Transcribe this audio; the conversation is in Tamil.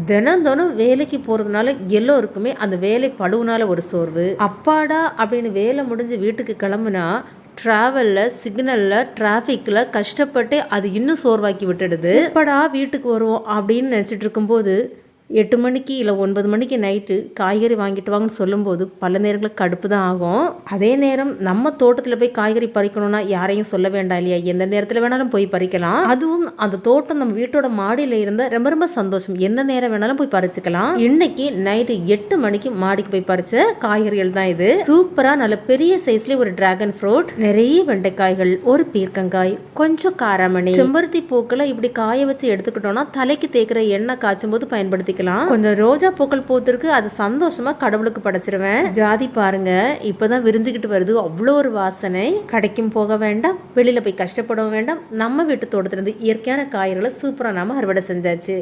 தினம் தினம் வேலைக்கு போகிறதுனால எல்லோருக்குமே அந்த வேலை பழுவுனால ஒரு சோர்வு. அப்பாடா அப்படின்னு வேலை முடிஞ்சு வீட்டுக்கு கிளம்புனா ட்ராவலில், சிக்னலில், டிராஃபிக்கில் கஷ்டப்பட்டு அது இன்னும் சோர்வாக்கி விட்டுடுது. எப்படா வீட்டுக்கு வருவோம் அப்படின்னு நினச்சிட்டு இருக்கும்போது 8 மணிக்கு இல்லை 9 மணிக்கு நைட்டு காய்கறி வாங்கிட்டு வாங்கன்னு சொல்லும்போது பல நேரங்களில் கடுப்பு தான் ஆகும். அதே நேரம் நம்ம தோட்டத்தில் போய் காய்கறி பறிக்கணும்னா யாரையும் சொல்ல வேண்டாம் இல்லையா? எந்த நேரத்தில் வேணாலும் போய் பறிக்கலாம். அதுவும் அந்த தோட்டம் நம்ம வீட்டோட மாடியில் இருந்தால் ரொம்ப ரொம்ப சந்தோஷம். எந்த நேரம் வேணாலும் போய் பறிச்சுக்கலாம். இன்னைக்கு நைட்டு 8 மணிக்கு மாடிக்கு போய் பறிச்ச காய்கறிகள் தான் இது. சூப்பராக நல்ல பெரிய சைஸ்லேயே ஒரு டிராகன் ஃப்ரூட், நிறைய வெண்டைக்காய்கள், ஒரு பீர்க்கங்காய், கொஞ்சம் காராமணி, செம்பருத்தி பூக்களை இப்படி காய வச்சு எடுத்துக்கிட்டோம்னா தலைக்கு தேய்க்கிற எண்ணெய் காய்ச்சும் போது பயன்படுத்திக்கலாம். கொஞ்சம் ரோஜா பூக்கள் பூத்திருக்கு, அது சந்தோஷமா கடவுளுக்கு படைச்சிருவேன். ஜாதி பாருங்க இப்பதான் விரிஞ்சுக்கிட்டு வருது, அவ்வளோ ஒரு வாசனை. கடைக்கும் போக வேண்டாம், வெளியில போய் கஷ்டப்படவும் வேண்டாம். நம்ம வீட்டு தோட்டத்திலிருந்து இயற்கையான காய்கறிகளை சூப்பரா நாம அறுவடை செஞ்சாச்சு.